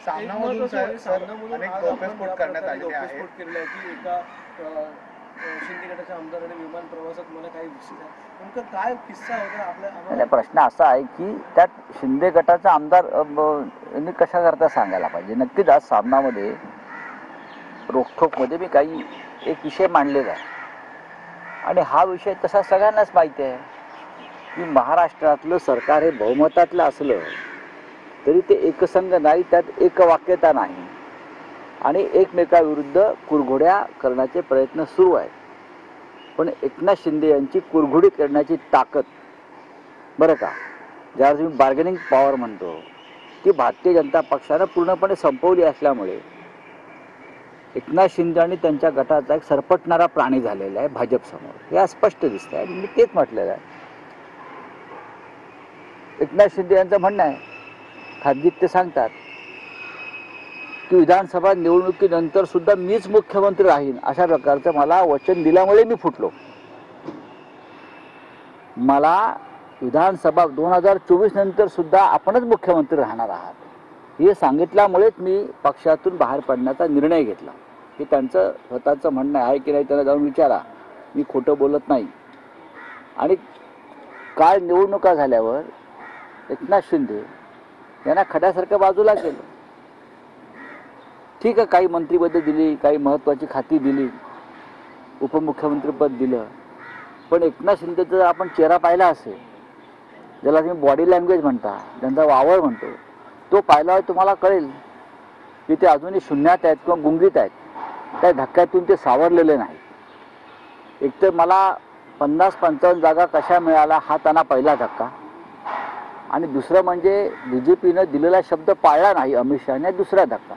सामनामधून sir अनेक गौप्यस्फोट करण्यात आलेले आहेत. केलेला आहे की एका शिंदे गटाच्या आमदाराने विमान प्रवासात मला काही दिसत आहे. नेमकं काय किस्सा होता आपल्या प्रश्न असा आहे की त्यात शिंदे गटाचा आमदार यांनी कशा करता सांगायला पाहिजे. नक्कीच आज सामनामध्ये रोखोकमध्ये मी काही एक विषय मांडलेला आहे आणि हा विषय तसा सगळ्यांनाच माहिती आहे की महाराष्ट्रातलं सरकार हे बहुमतातलं असलं तरी ते एकसंघ नाही, त्यात एकवाक्यता नाही आणि एकमेकाविरुद्ध कुरघोड्या करण्याचे प्रयत्न सुरू आहेत. पण एकनाथ शिंदे यांची कुरघोडी करण्याची ताकद, बरं का, ज्याला तुम्ही बार्गेनिंग पॉवर म्हणतो, ती भारतीय जनता पक्षानं पूर्णपणे संपवली असल्यामुळे एकनाथ शिंदे आणि त्यांच्या गटाचा एक सरपटणारा प्राणी झालेला आहे भाजपसमोर. हे स्पष्ट दिसत आहे. मी तेच म्हटलेलं आहे. एकनाथ शिंदे यांचं म्हणणं आहे, खाजगीत ते सांगतात की विधानसभा निवडणुकीनंतर सुद्धा मीच मुख्यमंत्री राहीन अशा प्रकारचं मला वचन दिल्यामुळे मी फुटलो. मला विधानसभा 2024 नंतर सुद्धा आपणच मुख्यमंत्री राहणार आहात हे सांगितल्यामुळेच मी पक्षातून बाहेर पडण्याचा निर्णय घेतला. हे त्यांचं स्वतःचं म्हणणं आहे की नाही त्यांना जाऊन विचारा. मी खोटं बोलत नाही. आणि काल निवडणुका झाल्यावर एकनाथ शिंदे यांना खड्यासारखं बाजूला केलं. ठीक आहे, काही मंत्रिपद दिली, काही महत्त्वाची खाती दिली, उपमुख्यमंत्रीपद दिलं, पण एकनाथ शिंदेचा जर आपण चेहरा पाहिला असेल, ज्याला तुम्ही बॉडी लँग्वेज म्हणता, त्यांचा वावर म्हणतो, तो पाहिल्यावर तुम्हाला कळेल की ते अजूनही शून्यात आहेत किंवा गुंगीत आहेत. त्या धक्क्यातून ते सावरलेले नाही. एकतर मला 50-55 जागा कशा मिळाला हा त्यांना पहिला धक्का, आणि दुसरं म्हणजे BJPनं दिलेला शब्द पाळला नाही अमित शहाने, दुसरा धक्का.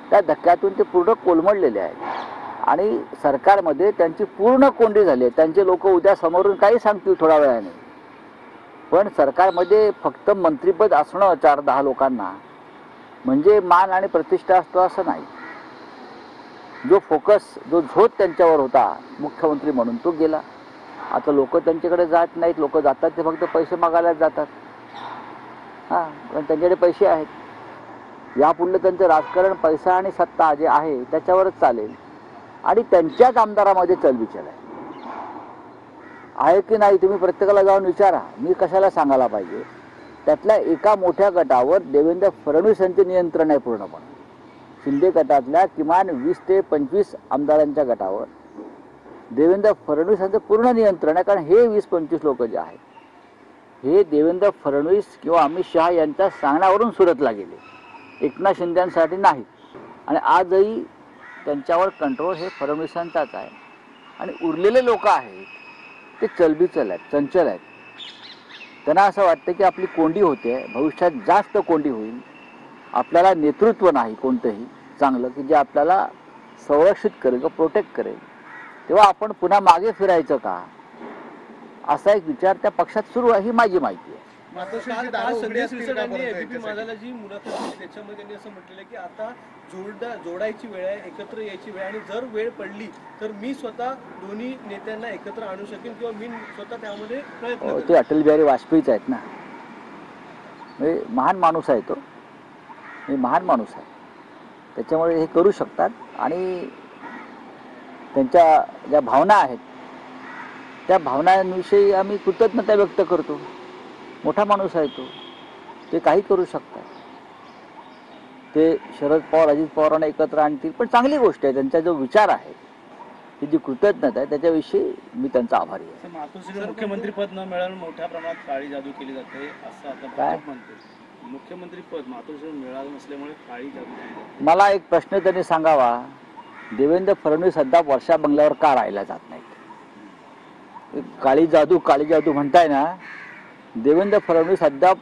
त्या धक्क्यातून ते पूर्ण कोलमडलेले आहेत आणि सरकारमध्ये त्यांची पूर्ण कोंडी झाली आहे. त्यांचे लोक उद्या समोरून काही सांगतील थोड्या वेळाने, पण सरकारमध्ये फक्त मंत्रिपद असणं 4-10 लोकांना म्हणजे मान आणि प्रतिष्ठा असतो असं नाही. जो फोकस, जो झोत त्यांच्यावर होता मुख्यमंत्री म्हणून, तो गेला. आता लोक त्यांच्याकडे जात नाहीत. लोक जातात ते फक्त पैसे मागायला जातात. हां, पण त्यांच्याकडे पैसे आहेत. यापुढलं त्यांचं राजकारण पैसा आणि सत्ता जे आहे त्याच्यावरच चालेल आणि त्यांच्याच आमदारामध्ये चलबिचल आहे की नाही तुम्ही प्रत्येकाला जाऊन विचारा. मी कशाला सांगायला पाहिजे. त्यातल्या एका मोठ्या गटावर देवेंद्र फडणवीस यांचे नियंत्रण आहे पूर्णपणे. शिंदे गटातल्या किमान 20 ते 25 आमदारांच्या गटावर देवेंद्र फडणवीस यांचं पूर्ण नियंत्रण आहे. कारण हे 20-25 लोक जे आहेत हे देवेंद्र फडणवीस किंवा अमित शहा यांच्या सांगण्यावरून सुरतला गेले, एकनाथ शिंदेसाठी नाही. आणि आजही त्यांच्यावर कंट्रोल हे फडणवीसांचाच आहे. आणि उरलेले लोक आहेत ते चलबिचल आहेत, चंचल आहेत. त्यांना असं वाटतं की आपली कोंडी होते, भविष्यात जास्त कोंडी होईल, आपल्याला नेतृत्व नाही कोणतंही चांगलं की जे आपल्याला संरक्षित करेल किंवा प्रोटेक्ट करेल, तेव्हा आपण पुन्हा मागे फिरायचं का, असा एक विचार त्या पक्षात सुरू आहे. ही माझी माहिती आहे. संजय सिरसाटांनी एबीपी माझाला जी मुलाखत दिली त्याच्यामध्ये त्यांनी असं म्हटलेलं की आता जोडायची वेळ आहे, एकत्र यायची वेळ, आणि जर वेळ पडली तर मी स्वतः दोन्ही नेत्यांना एकत्र आणू शकेन किंवा मी स्वतः त्यामध्ये प्रयत्न करेन. ते अटल बिहारी वाजपेयीच आहेत ना. म्हणजे महान माणूस आहे तो, महान माणूस आहे. त्याच्यामुळे हे करू शकतात. आणि त्यांच्या ज्या भावना आहेत त्या भावनांविषयी आम्ही कृतज्ञता व्यक्त करतो. मोठा माणूस आहे तो, ते काही करू शकतात. ते शरद पवार, अजित पवारांना एकत्र आणतील, पण चांगली गोष्ट आहे. त्यांचा जो विचार आहे, ही जी कृतज्ञता आहे, त्याच्याविषयी मी त्यांचा आभारी आहे. मातोश्री मुख्यमंत्रीपद न मिळालं मोठ्या प्रमाणात काळी जादू केली जाते असं आता काय म्हणते. मुख्यमंत्रीपद मातोश्री मिळालं नसल्यामुळे काळी जादू केली जाते. मला एक प्रश्न त्यांनी सांगावा, देवेंद्र फडणवीस सध्या वर्षा बंगल्यावर का राहायला जात नाहीत? काळी जादू म्हणताय ना. देवेंद्र फडणवीस सध्या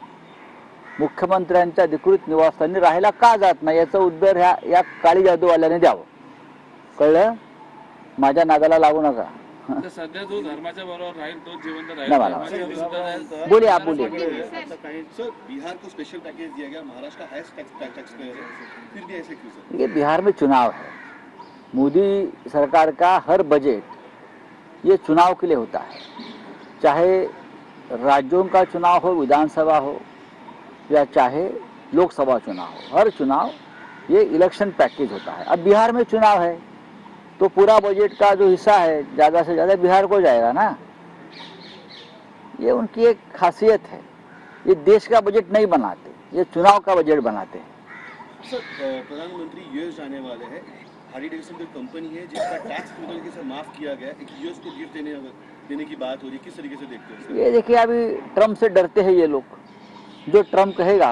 मुख्यमंत्र्यांच्या अधिकृत निवासस्थानी राहायला का जात नाही याचं उत्तर या काळी जादूवाल्याने द्यावं. कळलं? माझ्या नादाला लागू नका. सध्या जो धर्माच्या बरोबर राहील तो जिवंत राहील. बोलिए आप बोलिए. बिहार को स्पेशल पैकेज दिया गया, महाराष्ट्र हाईएस्ट टैक्स पेयर है, फिर भी ऐसे क्यों सर? देखिए, बिहार में चुनाव है. मोदी सरकार का हर बजट ये चुनाव के लिए होता है. चाहे राज्यों का चुनाव हो, विधानसभा हो, या चाहे लोकसभा चुनाव हो, हर चुनाव ये इलेक्शन पैकेज होता है। अब बिहार में चुनाव है तो पूरा बजट का जो हिस्सा है ज़्यादा से ज़्यादा बिहार को जाएगा ना। ये उनकी एक खासियत है। ये देश का बजट नहीं बनाते, ये चुनाव का बजट बनाते हैं। सर प्रधानमंत्री यूएस जाने वाले हैं। हार्ली डेविडसन की कंपनी है जिसका टैक्स पूरी तरीके से माफ किया गया, एक यूएस को गिफ्ट देने की बात हो रही है, किस तरीके से देखते हैं सर? ये देखिए, अभी ट्रम्प से डरते हैं ये लोग। जो ट्रम्प कहेगा